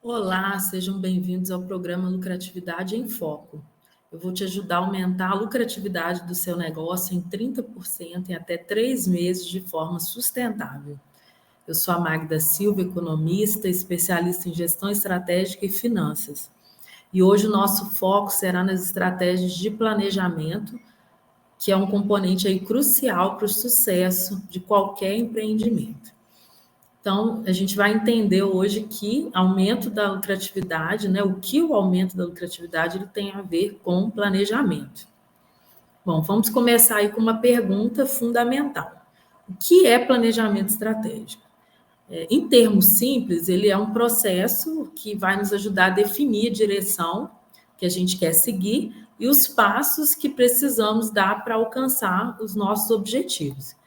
Olá, sejam bem-vindos ao programa Lucratividade em Foco. Eu vou te ajudar a aumentar a lucratividade do seu negócio em 30% em até 3 meses de forma sustentável. Eu sou a Magda Silva, economista, especialista em gestão estratégica e finanças. E hoje o nosso foco será nas estratégias de planejamento, que é um componente aí crucial para o sucesso de qualquer empreendimento. Então, a gente vai entender hoje que aumento da lucratividade, né? O que o aumento da lucratividade ele tem a ver com planejamento. Bom, vamos começar aí com uma pergunta fundamental. O que é planejamento estratégico? Em termos simples, ele é um processo que vai nos ajudar a definir a direção que a gente quer seguir e os passos que precisamos dar para alcançar os nossos objetivos.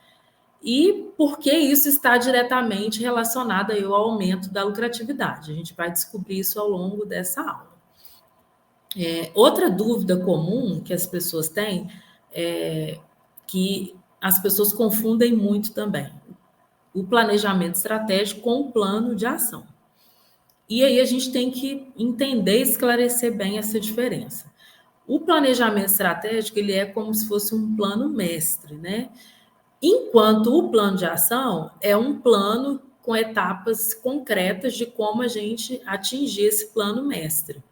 E por que isso está diretamente relacionado aí ao aumento da lucratividade? A gente vai descobrir isso ao longo dessa aula. Outra dúvida comum que as pessoas têm é que as pessoas confundem muito também o planejamento estratégico com o plano de ação. E aí a gente tem que entender e esclarecer bem essa diferença. O planejamento estratégico ele é como se fosse um plano mestre, né? Enquanto o plano de ação é um plano com etapas concretas de como a gente atingir esse plano mestre.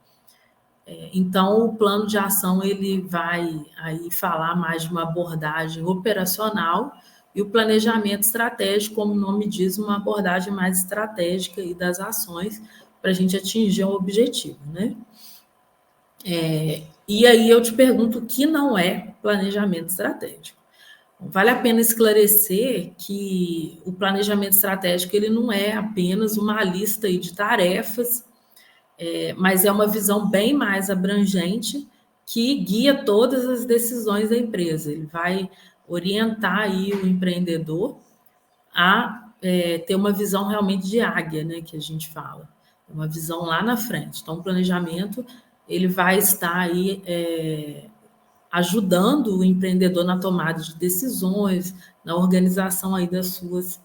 Então, o plano de ação ele vai aí falar mais de uma abordagem operacional e o planejamento estratégico, como o nome diz, uma abordagem mais estratégica e das ações para a gente atingir um objetivo, né? E aí eu te pergunto o que não é planejamento estratégico. Vale a pena esclarecer que o planejamento estratégico ele não é apenas uma lista aí de tarefas, mas é uma visão bem mais abrangente que guia todas as decisões da empresa. Ele vai orientar aí o empreendedor a ter uma visão realmente de águia, né, que a gente fala, uma visão lá na frente. Então, o planejamento ele vai estar aí ajudando o empreendedor na tomada de decisões, na organização aí das suas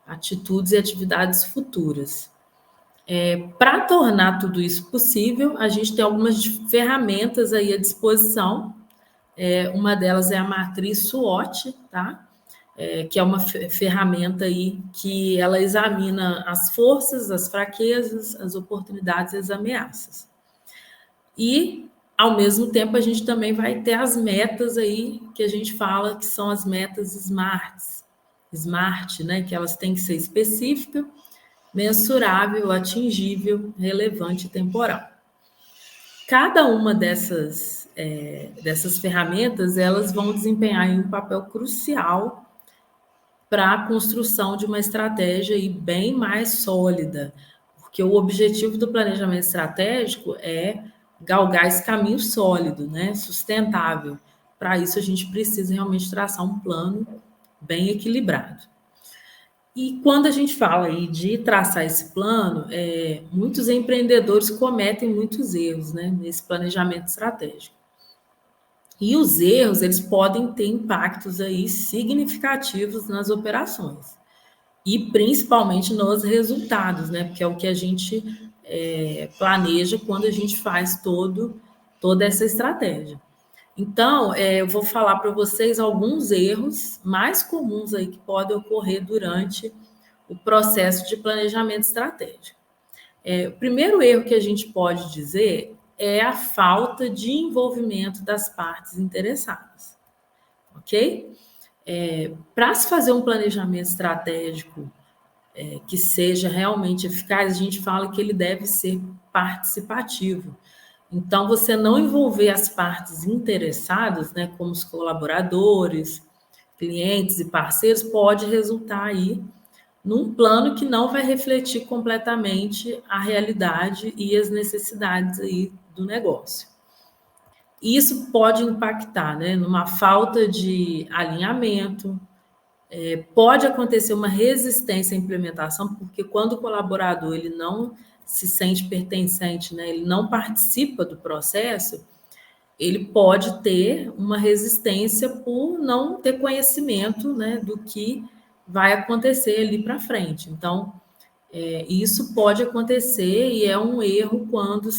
atitudes e atividades futuras. Para tornar tudo isso possível, a gente tem algumas ferramentas aí à disposição. Uma delas é a matriz SWOT, tá? Que é uma ferramenta aí que ela examina as forças, as fraquezas, as oportunidades e as ameaças. E, ao mesmo tempo, a gente também vai ter as metas aí que a gente fala que são as metas smart, né? Que elas têm que ser específicas, mensurável, atingível, relevante e temporal. Cada uma dessas ferramentas, elas vão desempenhar um papel crucial para a construção de uma estratégia aí bem mais sólida, porque o objetivo do planejamento estratégico é galgar esse caminho sólido, né, sustentável. Para isso, a gente precisa realmente traçar um plano bem equilibrado. E quando a gente fala aí de traçar esse plano, muitos empreendedores cometem muitos erros, né, nesse planejamento estratégico. E os erros, eles podem ter impactos aí significativos nas operações. E principalmente nos resultados, né? Porque é o que a gente planeja quando a gente faz toda essa estratégia. Então, eu vou falar para vocês alguns erros mais comuns aí que podem ocorrer durante o processo de planejamento estratégico. O primeiro erro que a gente pode dizer é a falta de envolvimento das partes interessadas, ok? Para se fazer um planejamento estratégico que seja realmente eficaz, a gente fala que ele deve ser participativo. Então, você não envolver as partes interessadas, né, como os colaboradores, clientes e parceiros, pode resultar aí num plano que não vai refletir completamente a realidade e as necessidades aí do negócio. Isso pode impactar, né, numa falta de alinhamento, pode acontecer uma resistência à implementação, porque quando o colaborador ele não se sente pertencente, né, ele não participa do processo, ele pode ter uma resistência por não ter conhecimento, né, do que vai acontecer ali para frente. Então, E isso pode acontecer e é um erro quando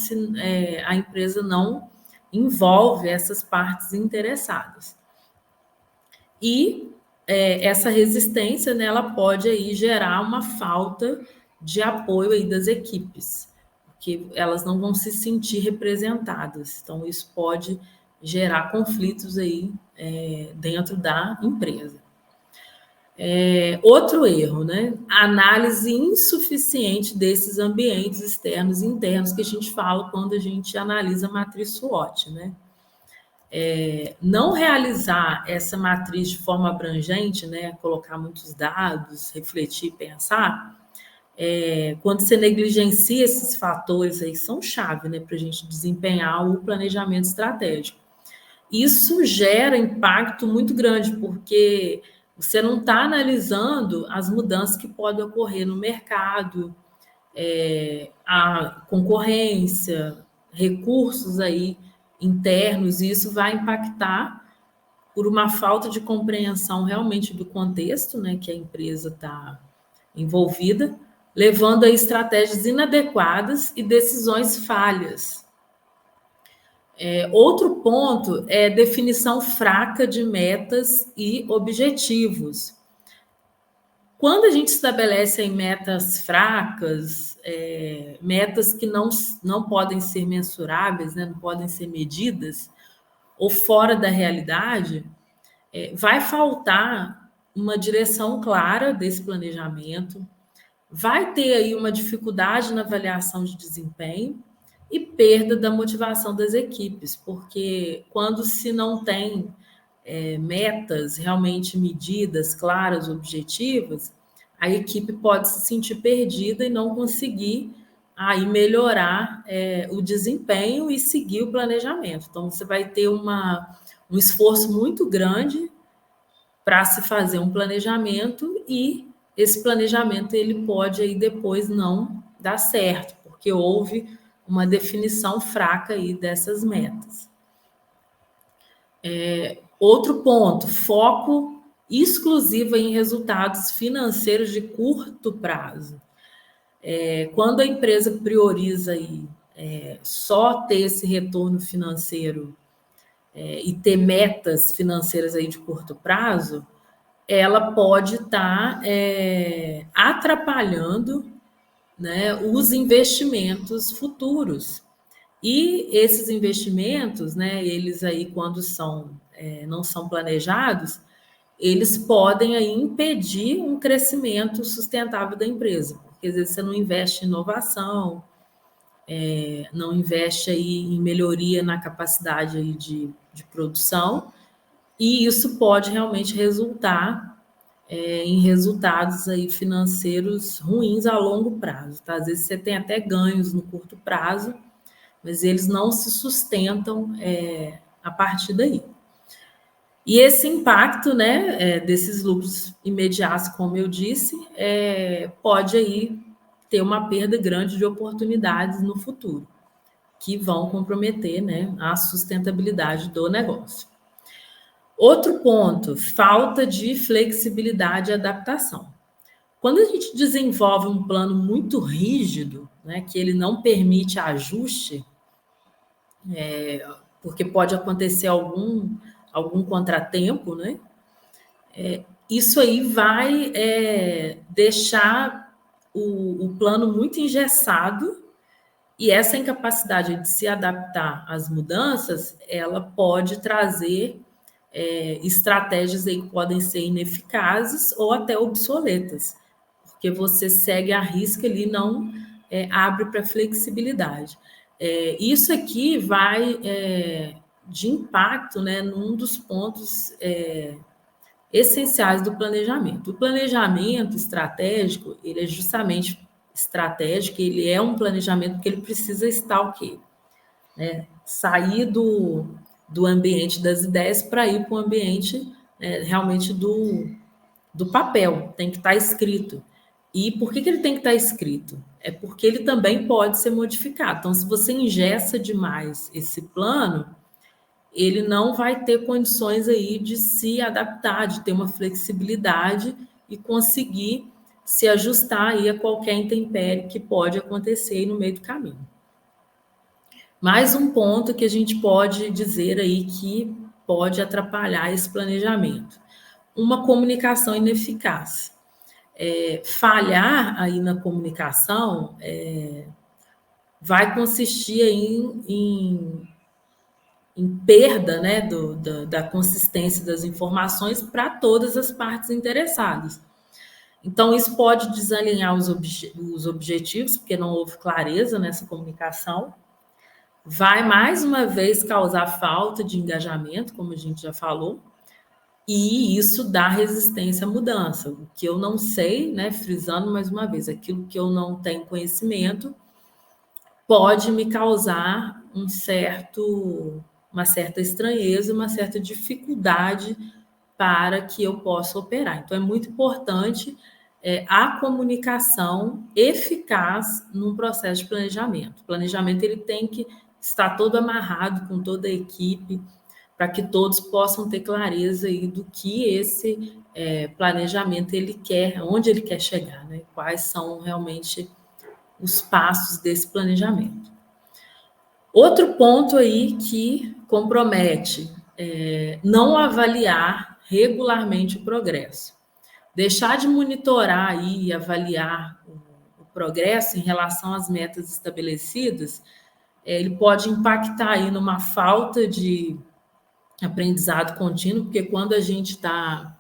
a empresa não envolve essas partes interessadas. E essa resistência, né, ela pode aí gerar uma falta de apoio aí das equipes, porque elas não vão se sentir representadas. Então, isso pode gerar conflitos aí dentro da empresa. Outro erro, né? Análise insuficiente desses ambientes externos e internos que a gente fala quando a gente analisa a matriz SWOT, né? Não realizar essa matriz de forma abrangente, né? Colocar muitos dados, refletir, pensar, quando você negligencia esses fatores aí, são chave, né? Para a gente desempenhar o planejamento estratégico. Isso gera impacto muito grande, porque você não está analisando as mudanças que podem ocorrer no mercado, a concorrência, recursos aí internos, e isso vai impactar por uma falta de compreensão realmente do contexto, né, que a empresa está envolvida, levando a estratégias inadequadas e decisões falhas. Outro ponto é definição fraca de metas e objetivos. Quando a gente estabelece aí metas fracas, metas que não podem ser mensuráveis, né, não podem ser medidas, ou fora da realidade, vai faltar uma direção clara desse planejamento, vai ter aí uma dificuldade na avaliação de desempenho e perda da motivação das equipes, porque quando se não tem metas realmente medidas, claras, objetivas, a equipe pode se sentir perdida e não conseguir aí melhorar o desempenho e seguir o planejamento. Então, você vai ter um esforço muito grande para se fazer um planejamento e esse planejamento ele pode aí depois não dar certo, porque houve uma definição fraca aí dessas metas. Outro ponto, foco exclusivo em resultados financeiros de curto prazo. Quando a empresa prioriza aí, só ter esse retorno financeiro e ter metas financeiras aí de curto prazo, ela pode estar atrapalhando, né, os investimentos futuros. E esses investimentos, né, eles aí, quando não são planejados, eles podem aí impedir um crescimento sustentável da empresa, porque às vezes você não investe em inovação, não investe aí em melhoria na capacidade aí de produção, e isso pode realmente resultar em resultados aí financeiros ruins a longo prazo. Tá? Às vezes você tem até ganhos no curto prazo, mas eles não se sustentam a partir daí. E esse impacto, né, desses lucros imediatos, como eu disse, pode aí ter uma perda grande de oportunidades no futuro, que vão comprometer, né, a sustentabilidade do negócio. Outro ponto, falta de flexibilidade e adaptação. Quando a gente desenvolve um plano muito rígido, né, que ele não permite ajuste, porque pode acontecer algum contratempo, né? Isso aí vai deixar o plano muito engessado, e essa incapacidade de se adaptar às mudanças, ela pode trazer estratégias aí que podem ser ineficazes ou até obsoletas, porque você segue a risca ali e não abre para flexibilidade. Isso aqui vai de impacto, né, num dos pontos essenciais do planejamento. O planejamento estratégico, ele é justamente estratégico, ele é um planejamento que ele precisa estar o quê? Sair do ambiente das ideias para ir para o ambiente realmente do papel, tem que estar escrito. E por que ele tem que estar escrito? É porque ele também pode ser modificado. Então, se você engessa demais esse plano, ele não vai ter condições aí de se adaptar, de ter uma flexibilidade e conseguir se ajustar aí a qualquer intempérie que pode acontecer aí no meio do caminho. Mais um ponto que a gente pode dizer aí que pode atrapalhar esse planejamento. Uma comunicação ineficaz. Falhar aí na comunicação vai consistir em perda, né, da consistência das informações para todas as partes interessadas. Então, isso pode desalinhar os objetivos, porque não houve clareza nessa comunicação. Vai, mais uma vez, causar falta de engajamento, como a gente já falou, e isso dá resistência à mudança. O que eu não sei, né, frisando mais uma vez, aquilo que eu não tenho conhecimento pode me causar uma certa estranheza, uma certa dificuldade para que eu possa operar. Então, é muito importante a comunicação eficaz num processo de planejamento. O planejamento ele tem que estar todo amarrado com toda a equipe, para que todos possam ter clareza aí do que esse planejamento ele quer, onde ele quer chegar, né? Quais são realmente os passos desse planejamento. Outro ponto aí que compromete não avaliar regularmente o progresso. Deixar de monitorar aí e avaliar o progresso em relação às metas estabelecidas, ele pode impactar aí numa falta de aprendizado contínuo, porque quando a gente está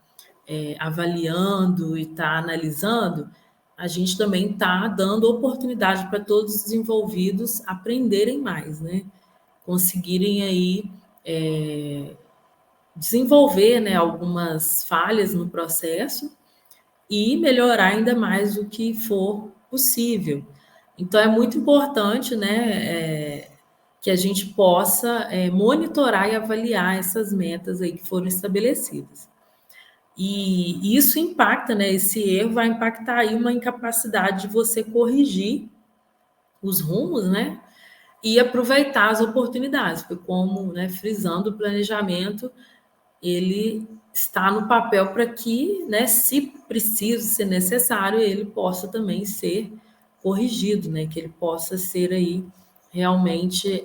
avaliando e está analisando, a gente também está dando oportunidade para todos os envolvidos aprenderem mais, né? Conseguirem aí desenvolver, né, algumas falhas no processo e melhorar ainda mais o que for possível. Então, é muito importante, né, que a gente possa monitorar e avaliar essas metas aí que foram estabelecidas. E isso impacta, né, esse erro vai impactar aí uma incapacidade de você corrigir os rumos, né, e aproveitar as oportunidades, porque como, né, frisando, o planejamento, ele está no papel para que, né, se preciso, se necessário, ele possa também ser corrigido, né, que ele possa ser aí realmente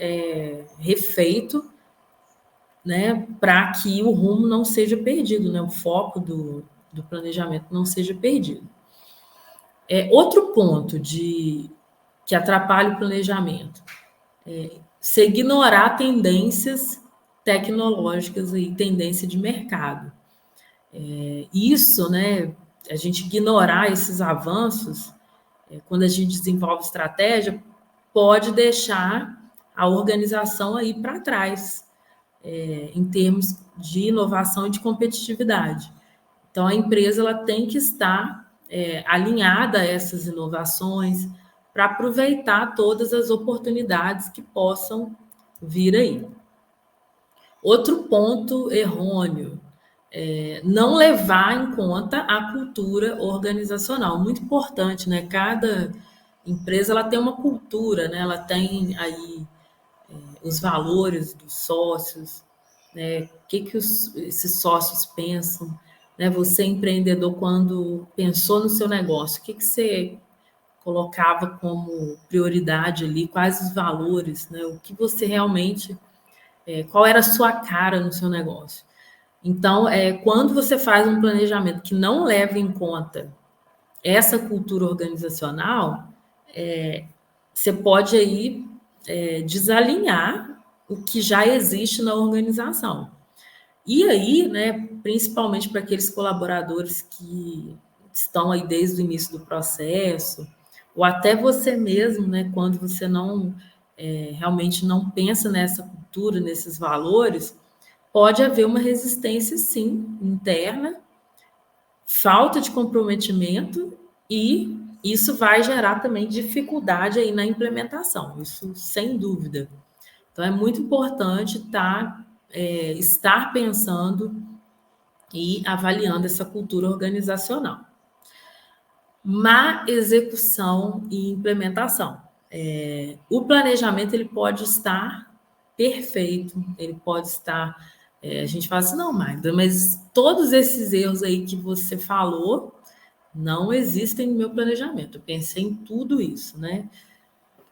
refeito, né, para que o rumo não seja perdido, né, o foco do planejamento não seja perdido. Outro ponto que atrapalha o planejamento se ignorar tendências tecnológicas e tendência de mercado. Isso, né, a gente ignorar esses avanços, quando a gente desenvolve estratégia, pode deixar a organização aí para trás, em termos de inovação e de competitividade. Então, a empresa ela tem que estar alinhada a essas inovações para aproveitar todas as oportunidades que possam vir aí. Outro ponto errôneo, não levar em conta a cultura organizacional. Muito importante, né? Cada empresa ela tem uma cultura, né? Ela tem aí os valores dos sócios, né? O que esses sócios pensam, né? Você, empreendedor, quando pensou no seu negócio, o que você colocava como prioridade ali, quais os valores, né? O que você realmente, qual era a sua cara no seu negócio. Então, quando você faz um planejamento que não leva em conta essa cultura organizacional, você pode aí desalinhar o que já existe na organização. E aí, né, principalmente para aqueles colaboradores que estão aí desde o início do processo, ou até você mesmo, né, quando você não realmente não pensa nessa cultura, nesses valores, pode haver uma resistência, sim, interna, falta de comprometimento, e isso vai gerar também dificuldade aí na implementação, isso sem dúvida. Então, é muito importante estar pensando e avaliando essa cultura organizacional. Má execução e implementação. O planejamento ele pode estar perfeito, ele pode estar... a gente fala assim, não, Magda, mas todos esses erros aí que você falou, não existem no meu planejamento. Eu pensei em tudo isso, né?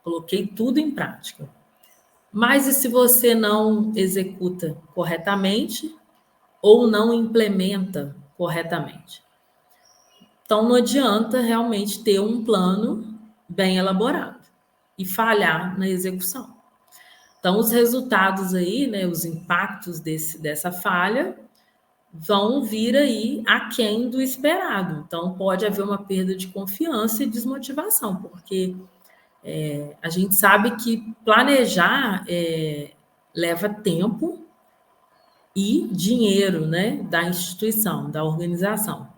Coloquei tudo em prática. Mas e se você não executa corretamente ou não implementa corretamente? Então, não adianta realmente ter um plano bem elaborado e falhar na execução. Então, os resultados aí, né, os impactos dessa falha vão vir aí aquém do esperado. Então, pode haver uma perda de confiança e desmotivação, porque a gente sabe que planejar leva tempo e dinheiro, né, da instituição, da organização.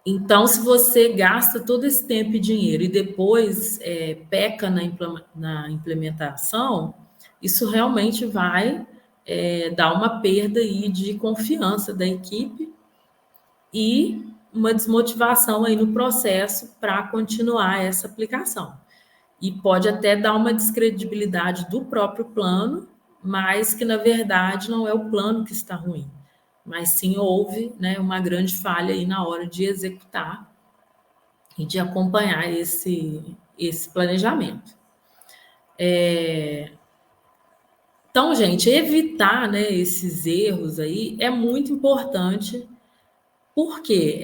Então, se você gasta todo esse tempo e dinheiro e depois peca na implementação, isso realmente vai dar uma perda aí de confiança da equipe e uma desmotivação aí no processo para continuar essa aplicação. E pode até dar uma descredibilidade do próprio plano, mas que na verdade não é o plano que está ruim, mas sim houve, né, uma grande falha aí na hora de executar e de acompanhar esse planejamento. Então, gente, evitar, né, esses erros aí é muito importante, porque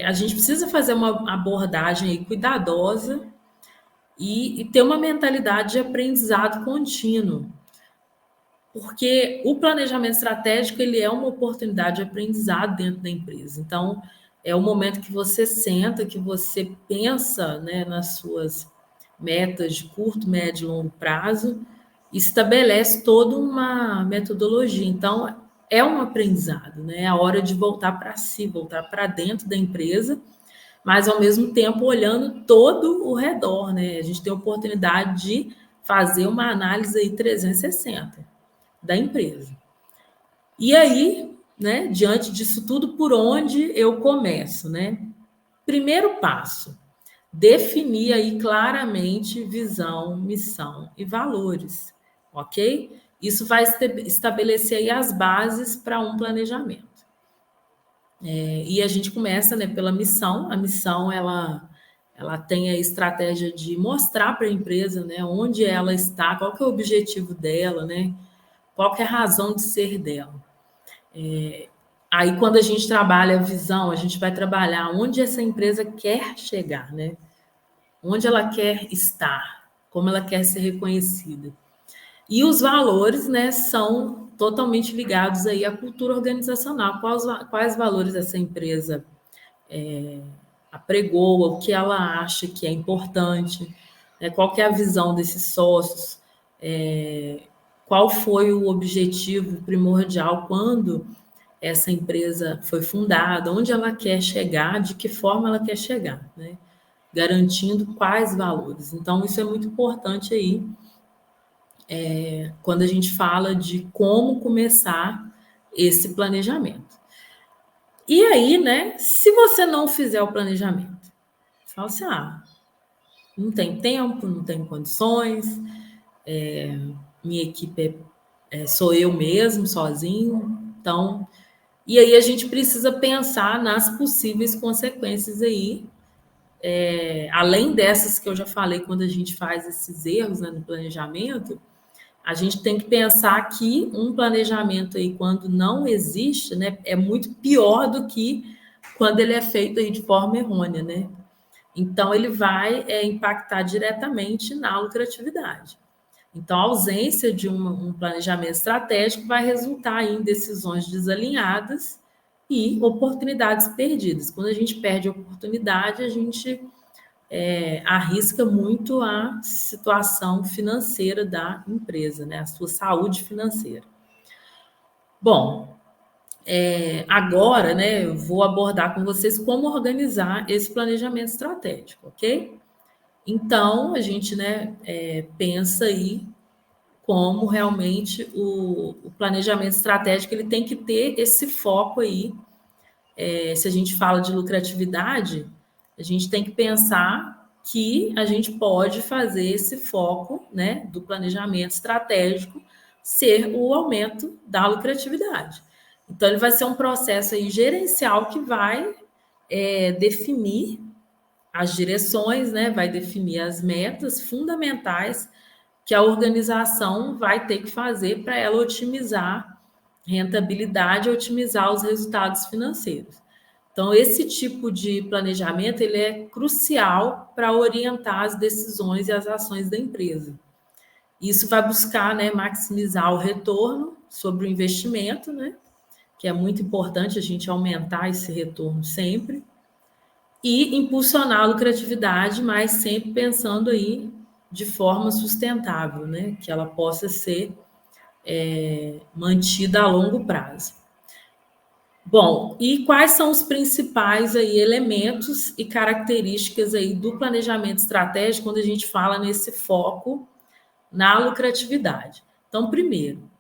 a gente precisa fazer uma abordagem aí cuidadosa e ter uma mentalidade de aprendizado contínuo. Porque o planejamento estratégico ele é uma oportunidade de aprendizado dentro da empresa. Então, é o momento que você senta, que você pensa, né, nas suas metas de curto, médio e longo prazo, estabelece toda uma metodologia. Então, é um aprendizado, né? É a hora de voltar para si, voltar para dentro da empresa, mas ao mesmo tempo olhando todo o redor, né? A gente tem a oportunidade de fazer uma análise aí 360 da empresa. E aí, né, diante disso tudo, por onde eu começo, né? Primeiro passo, definir aí claramente visão, missão e valores, ok? Isso vai estabelecer aí as bases para um planejamento. E a gente começa, né, pela missão. A missão, ela tem a estratégia de mostrar para a empresa, né, onde ela está, qual que é o objetivo dela, né? Qual que é a razão de ser dela. Aí, quando a gente trabalha a visão, a gente vai trabalhar onde essa empresa quer chegar, né? Onde ela quer estar, como ela quer ser reconhecida. E os valores, né, são totalmente ligados aí à cultura organizacional. Quais valores essa empresa apregoa, o que ela acha que é importante, né, qual que é a visão desses sócios, qual foi o objetivo primordial quando essa empresa foi fundada, onde ela quer chegar, de que forma ela quer chegar, né? Garantindo quais valores. Então, isso é muito importante aí, quando a gente fala de como começar esse planejamento. E aí, né, se você não fizer o planejamento, você fala assim, não tem tempo, não tem condições, minha equipe sou eu mesmo, sozinho, então... E aí a gente precisa pensar nas possíveis consequências aí, além dessas que eu já falei quando a gente faz esses erros, né, no planejamento, a gente tem que pensar que um planejamento aí, quando não existe, né, é muito pior do que quando ele é feito aí de forma errônea, né? Então, ele vai impactar diretamente na lucratividade. Então, a ausência de um planejamento estratégico vai resultar em decisões desalinhadas e oportunidades perdidas. Quando a gente perde a oportunidade, a gente arrisca muito a situação financeira da empresa, né? A sua saúde financeira. Bom, agora, né, eu vou abordar com vocês como organizar esse planejamento estratégico, ok? Então, a gente, né, pensa aí como realmente o planejamento estratégico ele tem que ter esse foco aí. Se a gente fala de lucratividade, a gente tem que pensar que a gente pode fazer esse foco, né, do planejamento estratégico ser o aumento da lucratividade. Então, ele vai ser um processo aí gerencial que vai definir as direções, né? Vai definir as metas fundamentais que a organização vai ter que fazer para ela otimizar rentabilidade, otimizar os resultados financeiros. Então, esse tipo de planejamento ele é crucial para orientar as decisões e as ações da empresa. Isso vai buscar, né, maximizar o retorno sobre o investimento, né, que é muito importante a gente aumentar esse retorno sempre, e impulsionar a lucratividade, mas sempre pensando aí de forma sustentável, né, que ela possa ser mantida a longo prazo. Bom, e quais são os principais aí elementos e características aí do planejamento estratégico quando a gente fala nesse foco na lucratividade? Então, primeiro,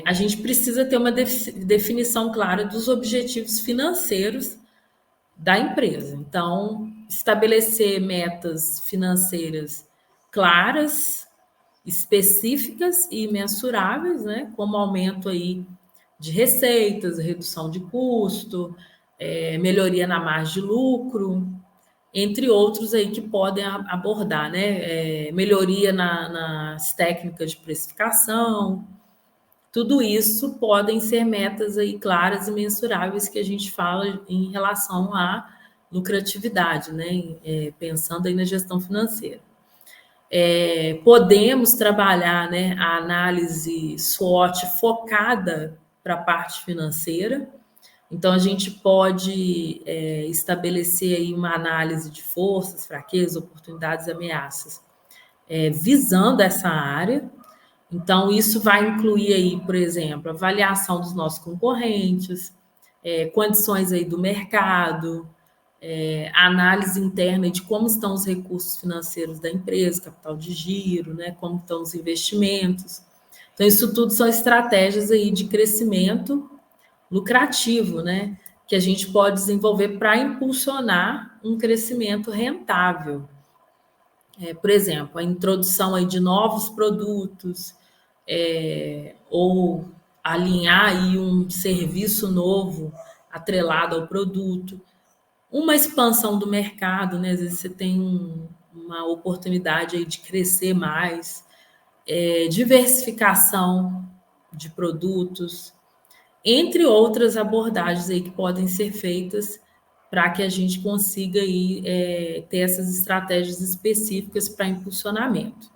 a gente precisa ter uma definição clara dos objetivos financeiros da empresa. Então, estabelecer metas financeiras claras, específicas e mensuráveis, né? Como aumento aí de receitas, redução de custo, melhoria na margem de lucro, entre outros aí que podem abordar, né? Melhoria nas técnicas de precificação. Tudo isso podem ser metas aí claras e mensuráveis que a gente fala em relação à lucratividade, né? Pensando aí na gestão financeira. Podemos trabalhar, né, a análise SWOT focada para a parte financeira. Então, a gente pode estabelecer aí uma análise de forças, fraquezas, oportunidades e ameaças, visando essa área. Então, isso vai incluir aí, por exemplo, avaliação dos nossos concorrentes, condições aí do mercado, análise interna de como estão os recursos financeiros da empresa, capital de giro, né, como estão os investimentos. Então, isso tudo são estratégias aí de crescimento lucrativo, né, que a gente pode desenvolver para impulsionar um crescimento rentável. Por exemplo, a introdução aí de novos produtos, ou alinhar aí um serviço novo atrelado ao produto, uma expansão do mercado, né? Às vezes você tem uma oportunidade aí de crescer mais, diversificação de produtos, entre outras abordagens aí que podem ser feitas para que a gente consiga aí, ter essas estratégias específicas para impulsionamento.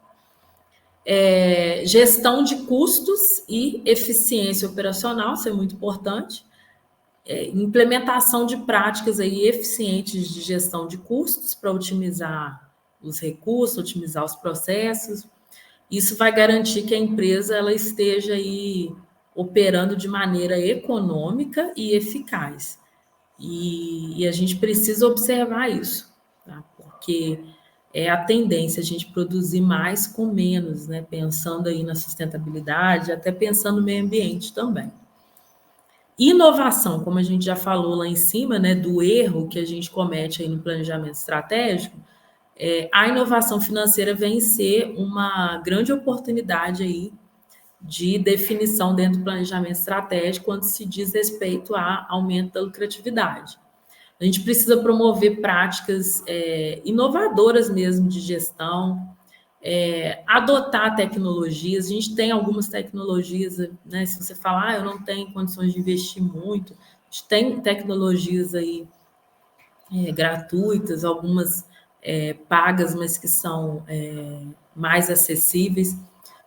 Gestão de custos e eficiência operacional, isso é muito importante. Implementação de práticas aí eficientes de gestão de custos para otimizar os recursos, otimizar os processos. Isso vai garantir que a empresa ela esteja aí operando de maneira econômica e eficaz. E a gente precisa observar isso, tá? Porque é a tendência a gente produzir mais com menos, né? Pensando aí na sustentabilidade, até pensando no meio ambiente também. Inovação, como a gente já falou lá em cima, né, do erro que a gente comete aí no planejamento estratégico, a inovação financeira vem ser uma grande oportunidade aí de definição dentro do planejamento estratégico quando se diz respeito a aumento da lucratividade. A gente precisa promover práticas inovadoras mesmo de gestão, adotar tecnologias. A gente tem algumas tecnologias, né? Se você falar, eu não tenho condições de investir muito, a gente tem tecnologias aí gratuitas, algumas pagas, mas que são mais acessíveis,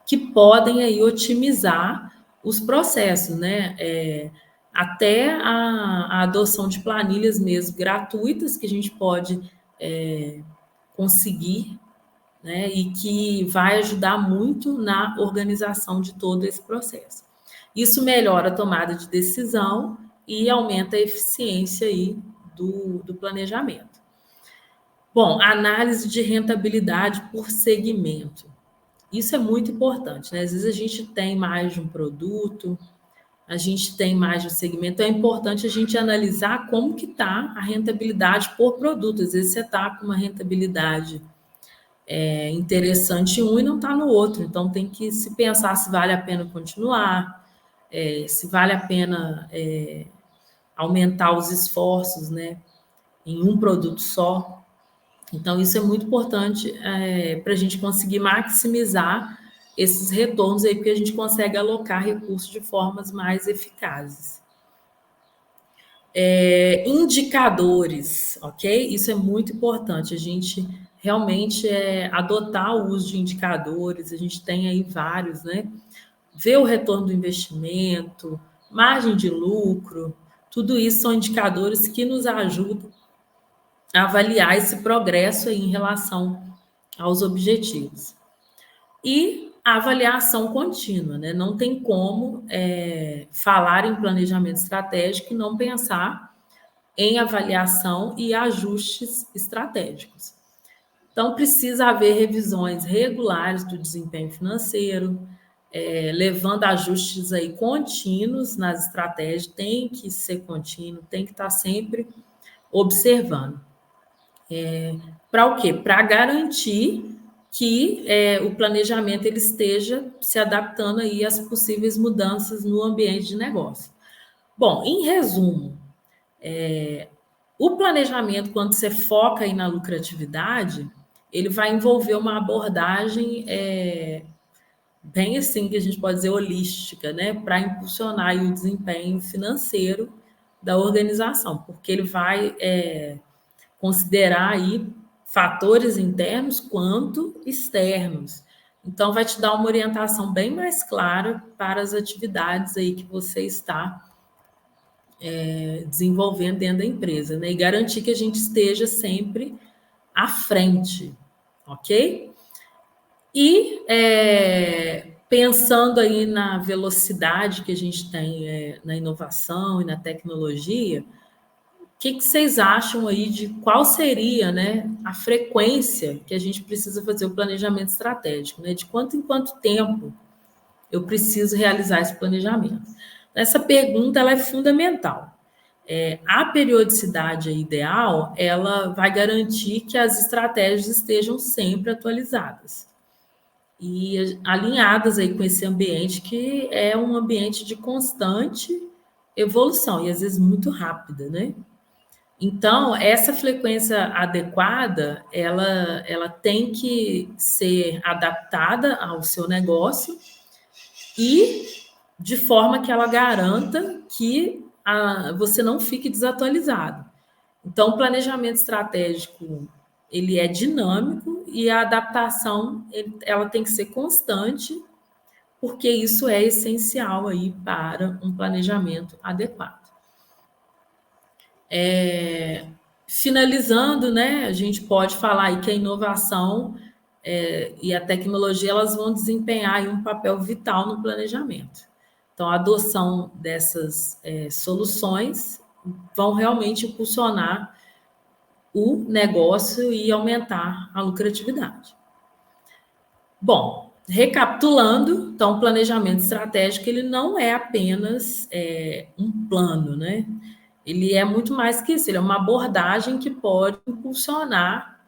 que podem aí otimizar os processos, né? Até a adoção de planilhas mesmo gratuitas que a gente pode conseguir, né? E que vai ajudar muito na organização de todo esse processo. Isso melhora a tomada de decisão e aumenta a eficiência aí do planejamento. Bom, análise de rentabilidade por segmento. Isso é muito importante, né? Às vezes a gente tem mais de um produto, a gente tem mais de um segmento, é importante a gente analisar como que está a rentabilidade por produto. Às vezes você está com uma rentabilidade interessante em um e não está no outro, então tem que se pensar se vale a pena continuar, se vale a pena aumentar os esforços, né, em um produto só. Então, isso é muito importante para a gente conseguir maximizar esses retornos aí, porque a gente consegue alocar recursos de formas mais eficazes. Indicadores, ok? Isso é muito importante, a gente realmente adotar o uso de indicadores, a gente tem aí vários, né? Ver o retorno do investimento, margem de lucro, tudo isso são indicadores que nos ajudam a avaliar esse progresso aí em relação aos objetivos. E a avaliação contínua, né? Não tem como falar em planejamento estratégico e não pensar em avaliação e ajustes estratégicos. Então, precisa haver revisões regulares do desempenho financeiro, levando ajustes aí contínuos nas estratégias, tem que ser contínuo, tem que estar sempre observando. Para o quê? Para garantir que o planejamento ele esteja se adaptando aí às possíveis mudanças no ambiente de negócio. Bom, em resumo, o planejamento, quando você foca aí na lucratividade, ele vai envolver uma abordagem bem assim, que a gente pode dizer holística, né? Para impulsionar aí o desempenho financeiro da organização, porque ele vai considerar aí fatores internos quanto externos. Então, vai te dar uma orientação bem mais clara para as atividades aí que você está desenvolvendo dentro da empresa, né? E garantir que a gente esteja sempre à frente, ok? E pensando aí na velocidade que a gente tem na inovação e na tecnologia, o que vocês acham aí de qual seria, né, a frequência que a gente precisa fazer o planejamento estratégico, né? De quanto em quanto tempo eu preciso realizar esse planejamento? Essa pergunta ela é fundamental. A periodicidade ideal, ela vai garantir que as estratégias estejam sempre atualizadas e alinhadas aí com esse ambiente que é um ambiente de constante evolução e às vezes muito rápida, né? Então, essa frequência adequada, ela tem que ser adaptada ao seu negócio e de forma que ela garanta que você não fique desatualizado. Então, o planejamento estratégico, ele é dinâmico e a adaptação, ela tem que ser constante, porque isso é essencial aí para um planejamento adequado. Finalizando, né, a gente pode falar aí que a inovação e a tecnologia elas vão desempenhar aí um papel vital no planejamento. Então, a adoção dessas soluções vão realmente impulsionar o negócio e aumentar a lucratividade. Bom, recapitulando, então, o planejamento estratégico ele não é apenas um plano, né? Ele é muito mais que isso, ele é uma abordagem que pode impulsionar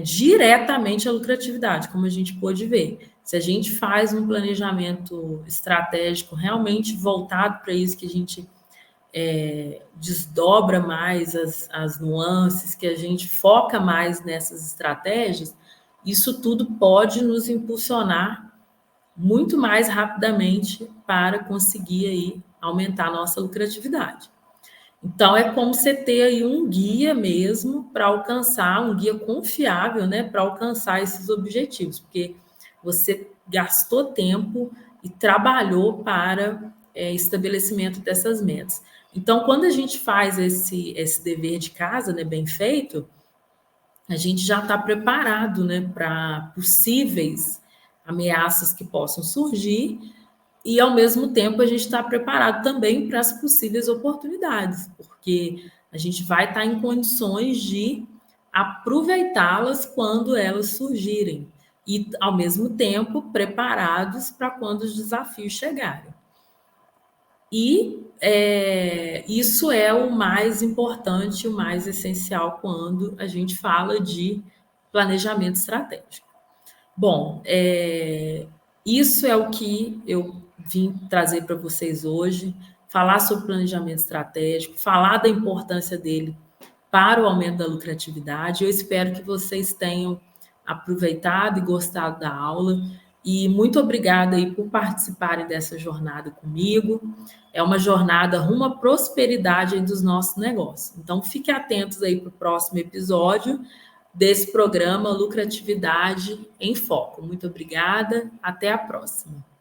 diretamente a lucratividade, como a gente pôde ver. Se a gente faz um planejamento estratégico realmente voltado para isso, que a gente desdobra mais as nuances, que a gente foca mais nessas estratégias, isso tudo pode nos impulsionar muito mais rapidamente para conseguir aí aumentar a nossa lucratividade. Então, é como você ter aí um guia mesmo para alcançar, um guia confiável, né, para alcançar esses objetivos, porque você gastou tempo e trabalhou para estabelecimento dessas metas. Então, quando a gente faz esse dever de casa, né, bem feito, a gente já está preparado, né, para possíveis ameaças que possam surgir e, ao mesmo tempo, a gente está preparado também para as possíveis oportunidades, porque a gente vai estar em condições de aproveitá-las quando elas surgirem e, ao mesmo tempo, preparados para quando os desafios chegarem. E isso é o mais importante, o mais essencial quando a gente fala de planejamento estratégico. Bom, isso é o que eu vim trazer para vocês hoje. falar sobre planejamento estratégico, falar da importância dele para o aumento da lucratividade. Eu espero que vocês tenham aproveitado e gostado da aula. E muito obrigada aí por participarem dessa jornada comigo. É uma jornada rumo à prosperidade aí dos nossos negócios. Então, fiquem atentos aí para o próximo episódio desse programa Lucratividade em Foco. Muito obrigada. Até a próxima.